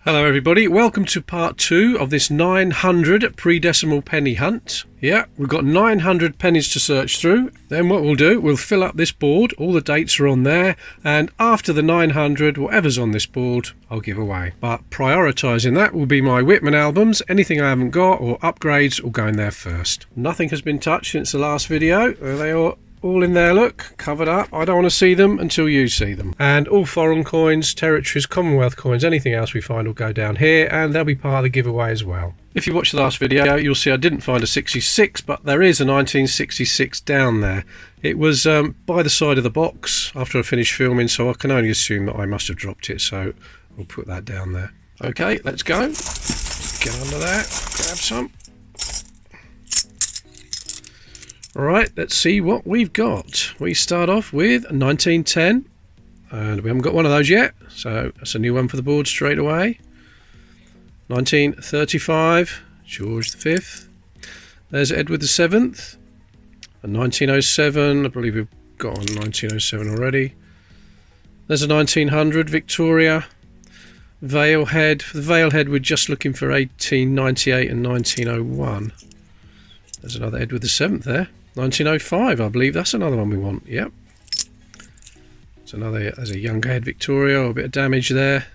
Hello everybody, welcome to part 2 of this 900 pre-decimal penny hunt. Yeah, we've got 900 pennies to search through. Then what we'll do, we'll fill up this board, all the dates are on there, and after the 900, whatever's on this board, I'll give away. But prioritising that will be my Whitman albums. Anything I haven't got or upgrades will go in there first. Nothing has been touched since the last video. They are all in there, look, covered up. I don't want to see them until you see them. And all foreign coins, territories, Commonwealth coins, anything else we find will go down here, and they'll be part of the giveaway as well. If you watched the last video, you'll see I didn't find a 66, but there is a 1966 down there. It was by the side of the box after I finished filming, so I can only assume that I must have dropped it, so we'll put that down there. Okay, let's go. Get under there, grab some. Alright, let's see what we've got. We start off with 1910, and we haven't got one of those yet, so that's a new one for the board straight away. 1935, George V. There's Edward VII. And 1907, I believe we've got on 1907 already. There's a 1900, Victoria. Valehead. For the Valehead, we're just looking for 1898 and 1901. There's another Edward VII there. 1905, I believe that's another one we want. Yep. There's a younger head Victoria, a bit of damage there.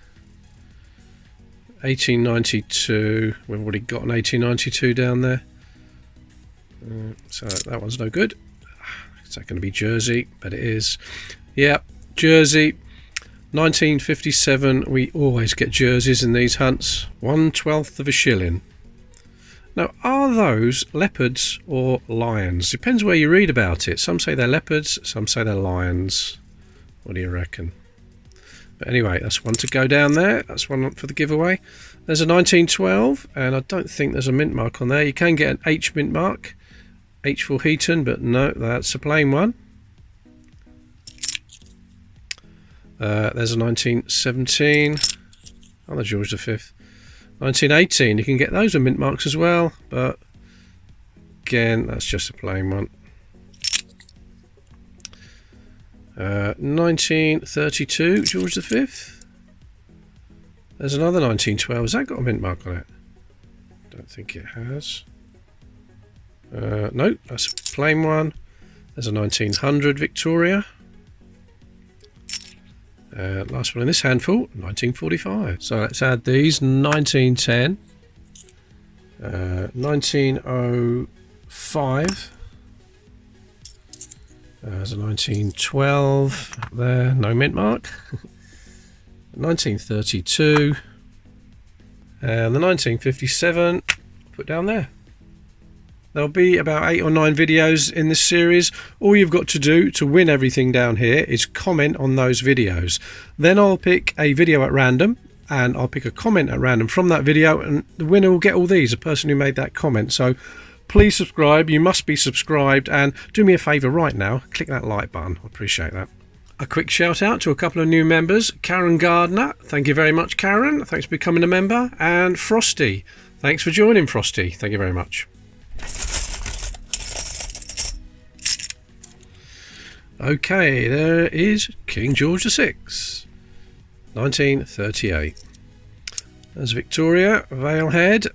1892, we've already got an 1892 down there. So that one's no good. Is that going to be Jersey? But it is. Yep, Jersey. 1957, we always get jerseys in these hunts. 1/12 of a shilling. Now, are those leopards or lions? Depends where you read about it. Some say they're leopards, some say they're lions. What do you reckon? But anyway, that's one to go down there. That's one for the giveaway. There's a 1912, and I don't think there's a mint mark on there. You can get an H mint mark. H for Heaton, but no, that's a plain one. There's a 1917. Oh, the George V. 1918, you can get those with mint marks as well, but again, that's just a plain one. 1932, George V. There's another 1912. Has that got a mint mark on it? Don't think it has. No, that's a plain one. There's a 1900 Victoria. Last one in this handful, 1945. So let's add these. 1910, 1905. There's a 1912 there, no mint mark. 1932, and the 1957 put down there. There'll be about 8 or 9 videos in this series. All you've got to do to win everything down here is comment on those videos. Then I'll pick a video at random, and I'll pick a comment at random from that video, and the winner will get all these, the person who made that comment. So please subscribe. You must be subscribed, and do me a favour right now, click that like button. I appreciate that. A quick shout out to a couple of new members. Karen Gardner, thank you very much, Karen. Thanks for becoming a member. And Frosty, thanks for joining, Frosty. Thank you very much. Okay, there is King George VI, 1938. There's Victoria, Valehead,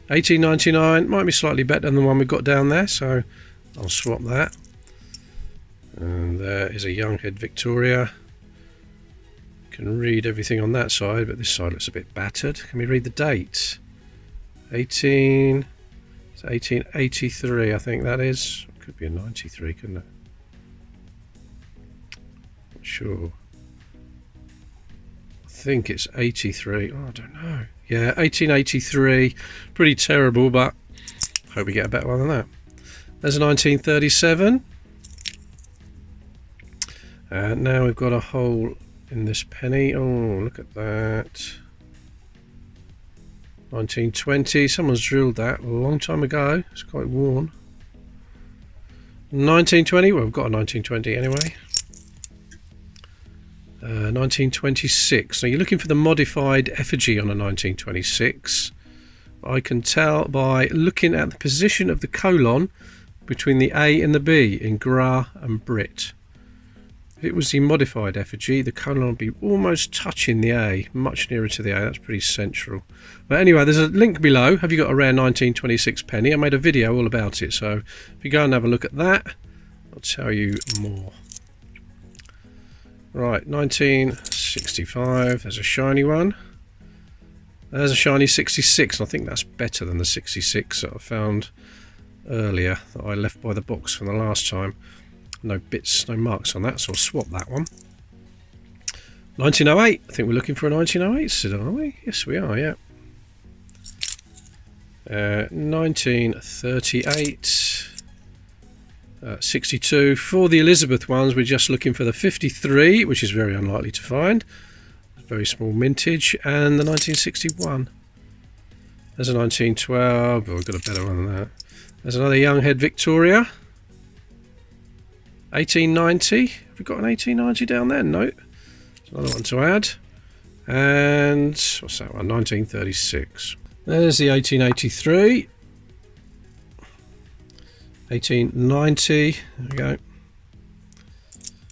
1899. Might be slightly better than the one we've got down there, so I'll swap that. And there is a young head Victoria. Can read everything on that side, but this side looks a bit battered. Can we read the date? 1883, I think that is. Could be a 93, couldn't it? Not sure. I think it's 83. Oh, I don't know. Yeah, 1883. Pretty terrible, but hope we get a better one than that. There's a 1937. And now we've got a hole in this penny. Oh, look at that. 1920, someone's drilled that a long time ago. It's quite worn. 1920, well, we've got a 1920 anyway. 1926. So you're looking for the modified effigy on a 1926. I can tell by looking at the position of the colon between the A and the B in Gras and Brit. If it was the modified effigy, the colon would be almost touching the A, much nearer to the A. That's pretty central. But anyway, there's a link below. Have you got a rare 1926 penny? I made a video all about it, so if you go and have a look at that, I'll tell you more. Right, 1965. There's a shiny one. There's a shiny 66. I think that's better than the 66 that I found earlier that I left by the box from the last time. No bits, no marks on that, so I'll swap that one. 1908. I think we're looking for a 1908 still, are we? Yes, we are, yeah. 1938. 62. For the Elizabeth ones, we're just looking for the 53, which is very unlikely to find. Very small mintage. And the 1961. There's a 1912, but we've got a better one than that. There's another Young Head Victoria. 1890. Have we got an 1890 down there? No. There's another one to add. And what's that one? 1936. There's the 1883. 1890. There we go.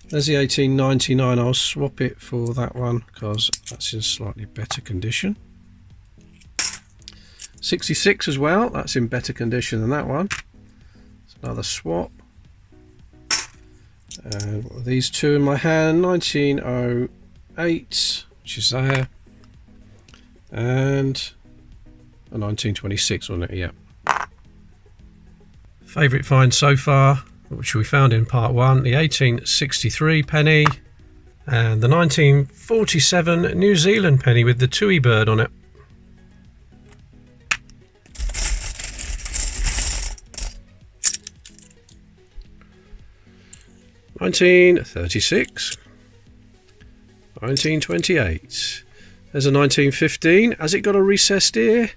There's the 1899. I'll swap it for that one because that's in slightly better condition. 66 as well. That's in better condition than that one. It's another swap. And what are these two in my hand? 1908, which is there, and a 1926 on it. Yeah. Favourite find so far, which we found in part 1, the 1863 penny and the 1947 New Zealand penny with the tui bird on it. (1936), 1928. There's a 1915. Has it got a recessed ear?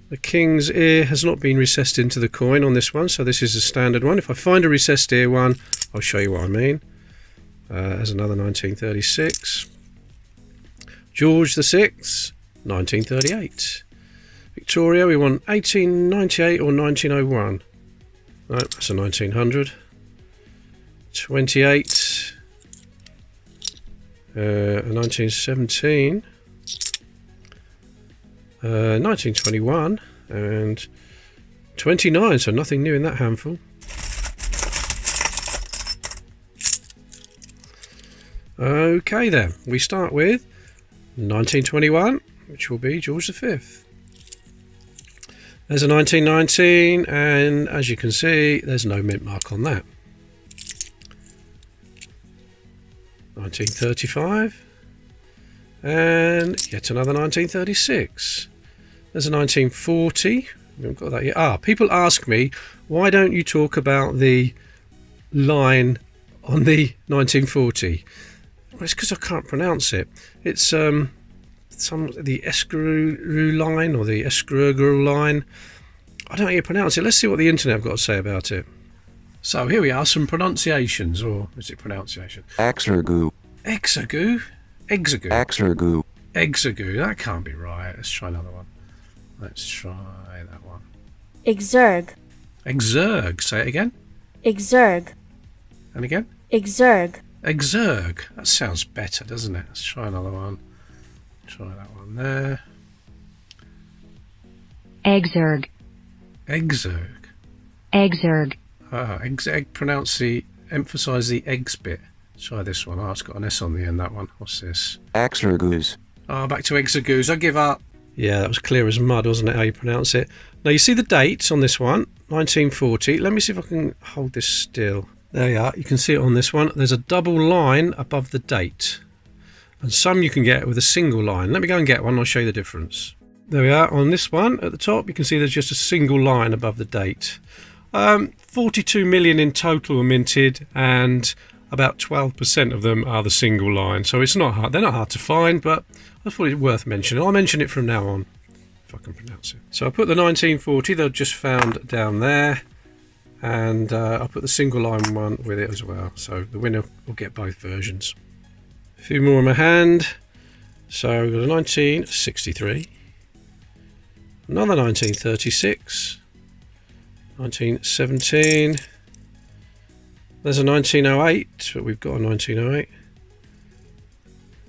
The king's ear has not been recessed into the coin on this one, so this is a standard one. If I find a recessed ear one, I'll show you what I mean. There's another 1936. George VI, 1938. Victoria, we want 1898 or 1901. No, that's a 1900. 28. 1917. 1921 and 29, so nothing new in that handful. Okay then, we start with 1921, which will be George V. There's a 1919, and as you can see, there's no mint mark on that. 1935, and yet another 1936. There's a 1940. We haven't got that yet. People ask me, why don't you talk about the line on the 1940? Well, it's because I can't pronounce it. It's the Escrew line or the Escrew line. I don't know how you pronounce it. Let's see what the internet have got to say about it. So here we are, some pronunciations, or is it pronunciation? Exergoo. Exergoo? Exergoo. Exergoo. Exergoo. That can't be right. Let's try another one. Let's try that one. Exerg. Exerg. Say it again. Exerg. And again. Exerg. Exerg. That sounds better, doesn't it? Let's try another one. Try that one there. Exerg. Exerg. Exerg. Emphasise the eggs bit. Try this one. It's got an S on the end, that one. What's this? Exergoos. Back to exergoos. I give up. Yeah, that was clear as mud, wasn't it, how you pronounce it? Now, you see the dates on this one, 1940. Let me see if I can hold this still. There you are. You can see it on this one. There's a double line above the date. And some you can get with a single line. Let me go and get one. I'll show you the difference. There we are. On this one, at the top, you can see there's just a single line above the date. 42 million in total are minted, and about 12% of them are the single line. So it's not hard. They're not hard to find, but I thought it was worth mentioning. I'll mention it from now on, if I can pronounce it. So I put the 1940 that I've just found down there, and I'll put the single line one with it as well. So the winner will get both versions. A few more in my hand. So we've got a 1963, another 1936, 1917, There's a 1908, but we've got a 1908.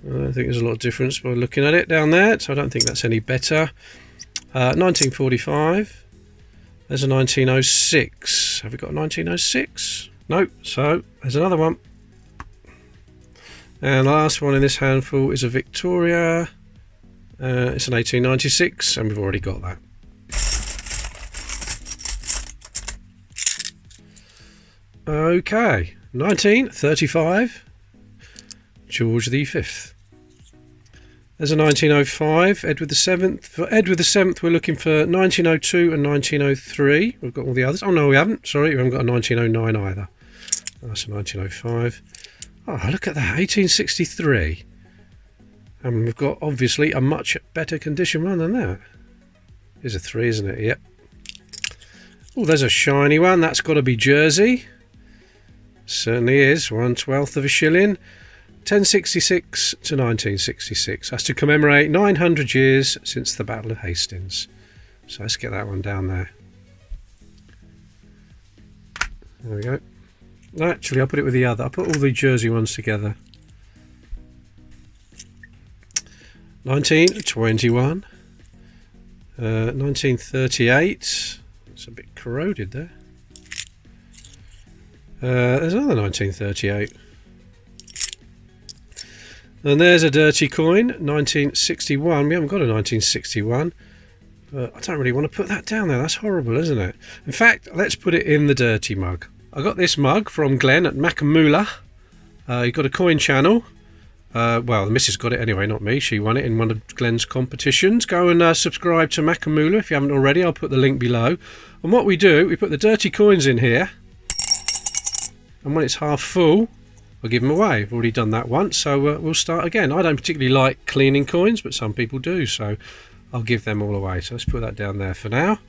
I don't think there's a lot of difference by looking at it down there, so I don't think that's any better. 1945. There's a 1906. Have we got a 1906? No, so there's another one. And the last one in this handful is a Victoria. It's an 1896, and we've already got that. Okay, 1935, George V. There's a 1905, Edward VII. For Edward VII, we're looking for 1902 and 1903. We've got all the others. Oh, no, we haven't. Sorry, we haven't got a 1909 either. That's a 1905. Oh, look at that, 1863. And we've got, obviously, a much better condition one than that. Here's a 3, isn't it? Yep. Oh, there's a shiny one. That's got to be Jersey. Certainly is. 1/12 of a shilling. 1066 to 1966. That's to commemorate 900 years since the Battle of Hastings. So let's get that one down there. There we go. Actually, I'll put it with the other. I'll put all the Jersey ones together. 1921. 1938. It's a bit corroded there. There's another 1938. And there's a dirty coin, 1961. We haven't got a 1961. But I don't really want to put that down there. That's horrible, isn't it? In fact, let's put it in the dirty mug. I got this mug from Glenn at Macamoola. He got a coin channel. Well, the missus got it anyway, not me. She won it in one of Glenn's competitions. Go and subscribe to Macamoola if you haven't already. I'll put the link below. And what we do, we put the dirty coins in here. And when it's half full, I'll give them away. I've already done that once, so we'll start again. I don't particularly like cleaning coins, but some people do, so I'll give them all away. So let's put that down there for now.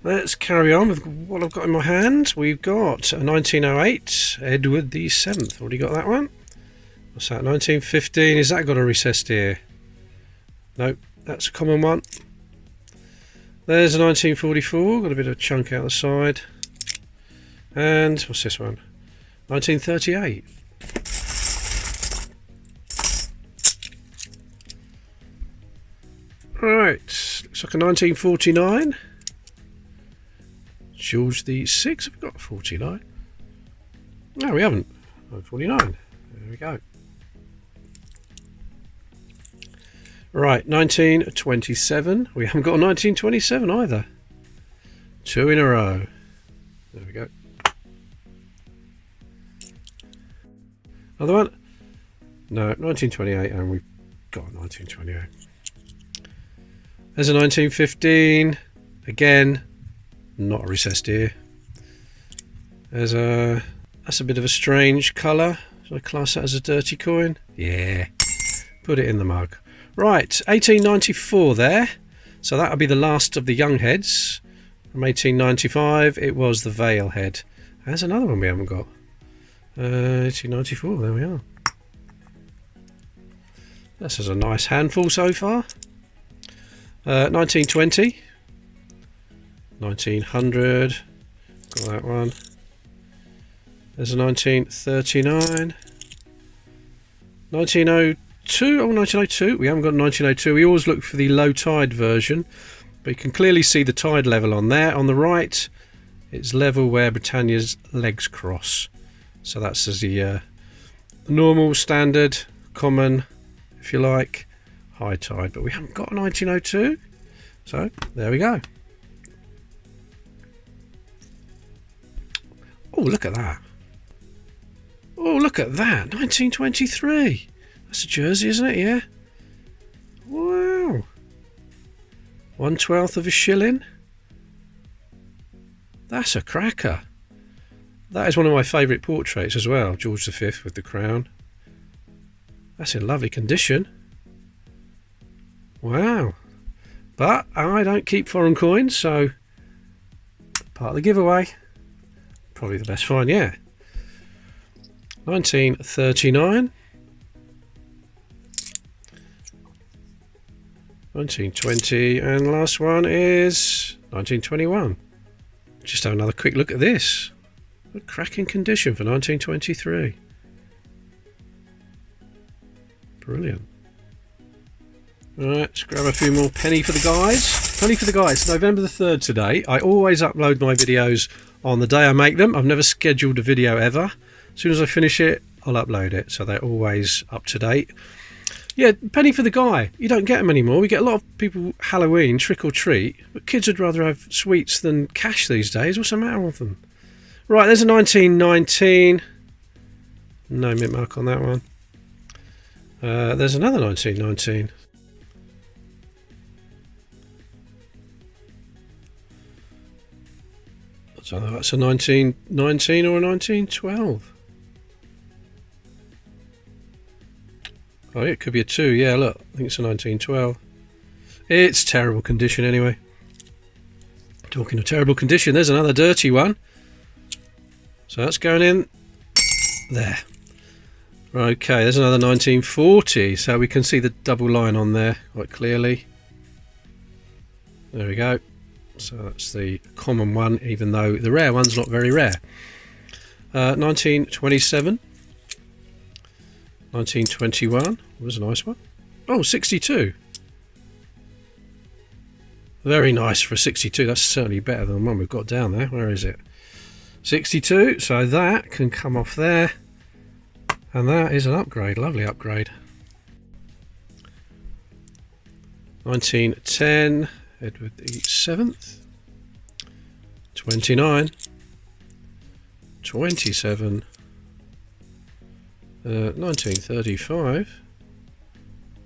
Let's carry on with what I've got in my hand. We've got a 1908 Edward VII. Already got that one. What's that? 1915. Is that got a recessed ear? Nope, that's a common one. There's a 1944. Got a bit of a chunk out the side. And what's this one? 1938. Right, looks like a 1949. George VI. Have we got a 49? No, we haven't. 49. There we go. Right, 1927. We haven't got a 1927 either. 2 in a row. There we go. Another one? No, 1928, and we've got a 1928. There's a 1915. Again, not a recessed ear. There's a... That's a bit of a strange colour. Should I class that as a dirty coin? Yeah. Put it in the mug. Right, 1894 there. So that'll be the last of the young heads. From 1895, it was the Vale head. There's another one we haven't got. 1894, there we are. This is a nice handful so far. 1920. 1900. Got that one. There's a 1939. 1902. Oh, 1902. We haven't got 1902. We always look for the low tide version. But you can clearly see the tide level on there. On the right, it's level where Britannia's legs cross. So that's as the normal, standard, common, if you like, high tide. But we haven't got a 1902. So there we go. Oh, look at that. Oh, look at that. 1923. That's a Jersey, isn't it? Yeah. Wow. 1/12 of a shilling. That's a cracker. That is one of my favourite portraits as well. George V with the crown. That's in lovely condition. Wow. But I don't keep foreign coins, so part of the giveaway. Probably the best find, yeah. 1939. 1920, and the last one is 1921. Just have another quick look at this. A cracking condition for 1923. Brilliant. Alright, let's grab a few more penny for the guys. Penny for the guys, November the 3rd today. I always upload my videos on the day I make them. I've never scheduled a video ever. As soon as I finish it, I'll upload it, so they're always up to date. Yeah, penny for the guy. You don't get them anymore. We get a lot of people Halloween, trick or treat, but kids would rather have sweets than cash these days. What's the matter with them? Right, there's a 1919. No mint mark on that one. There's another 1919. I don't know, that's a 1919 or a 1912. Oh, it could be a 2. Yeah, look, I think it's a 1912. It's terrible condition anyway. Talking of terrible condition, there's another dirty one. So that's going in there. Okay, there's another 1940. So we can see the double line on there quite clearly. There we go. So that's the common one, even though the rare one's not very rare. 1927. 1921 was a nice one. Oh, 62. Very nice for a 62. That's certainly better than the one we've got down there. Where is it? 62. So that can come off there. And that is an upgrade. Lovely upgrade. 1910. Edward the 7th. 29. 27. 1935.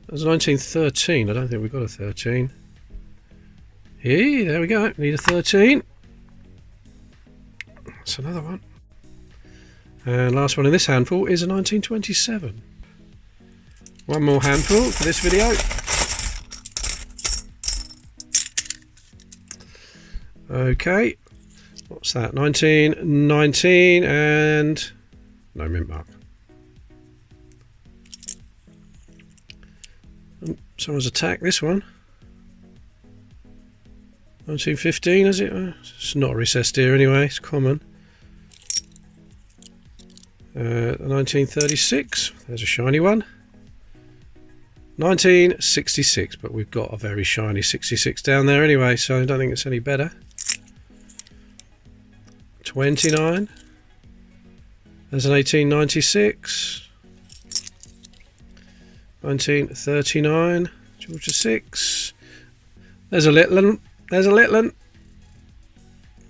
There's 1913. I don't think we've got a 13. Hey, there we go. Need a 13. That's another one. And last one in this handful is a 1927. One more handful for this video. Okay. What's that? 1919 and no mint mark. Someone's attacked this one. 1915, is it? It's not a recessed ear anyway, it's common. 1936, there's a shiny one. 1966, but we've got a very shiny 66 down there anyway, so I don't think it's any better. 29, there's an 1896. 1939, Georgia 6. There's a little one. There's a little one.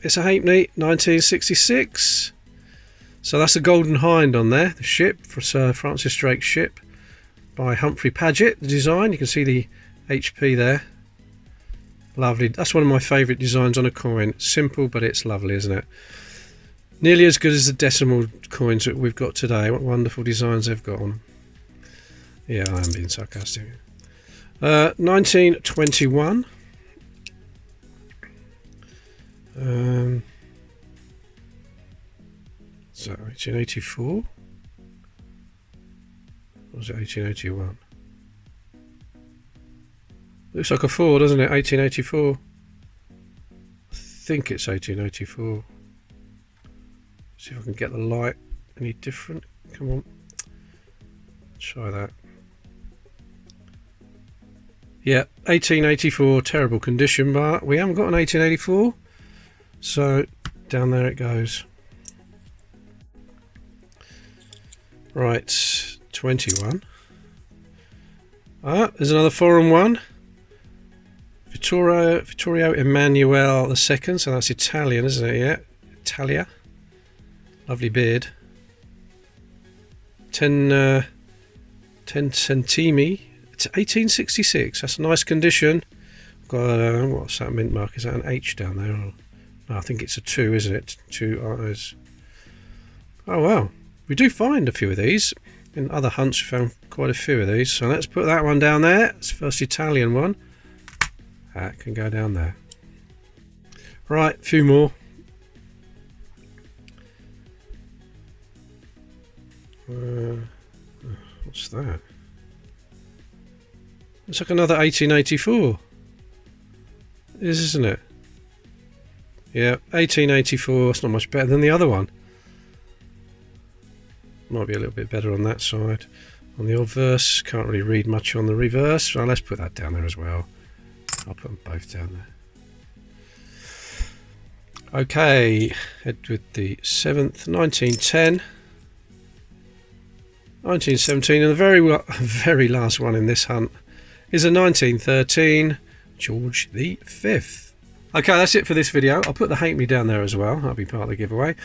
It's a halfpenny, 1966. So that's a Golden Hind on there, the ship, for Sir Francis Drake's ship by Humphrey Paget. The design, you can see the HP there. Lovely. That's one of my favourite designs on a coin. Simple, but it's lovely, isn't it? Nearly as good as the decimal coins that we've got today. What wonderful designs they've got on them. Yeah, I am being sarcastic. 1921. So 1884. Or was it 1881? Looks like a 4, doesn't it? 1884. I think it's 1884. See if I can get the light any different. Come on. Try that. Yeah, 1884, terrible condition, but we haven't got an 1884, so down there it goes. Right, 21. Ah, there's another foreign one. Vittorio Emanuele II, so that's Italian, isn't it? Yeah, Italia. Lovely beard. 10 centimi. It's 1866. That's a nice condition. Got what's that mint mark? Is that an H down there? Or, no, I think it's a 2, isn't it? 2 R's. Oh wow, we do find a few of these. In other hunts, we found quite a few of these. So let's put that one down there. It's the first Italian one. That can go down there. Right, a few more. What's that? It's like another 1884. It is, isn't it? Yeah, 1884. It's not much better than the other one. Might be a little bit better on that side. On the obverse, can't really read much on the reverse. So let's put that down there as well. I'll put them both down there. Okay, Edward the 7th, 1910, 1917, and the very last one in this hunt is a 1913 George the 5th. Okay, that's it for this video. I'll put the halfpenny down there as well. That'll be part of the giveaway.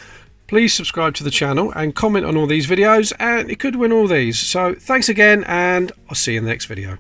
Please subscribe to the channel and comment on all these videos, and you could win all these. So thanks again, and I'll see you in the next video.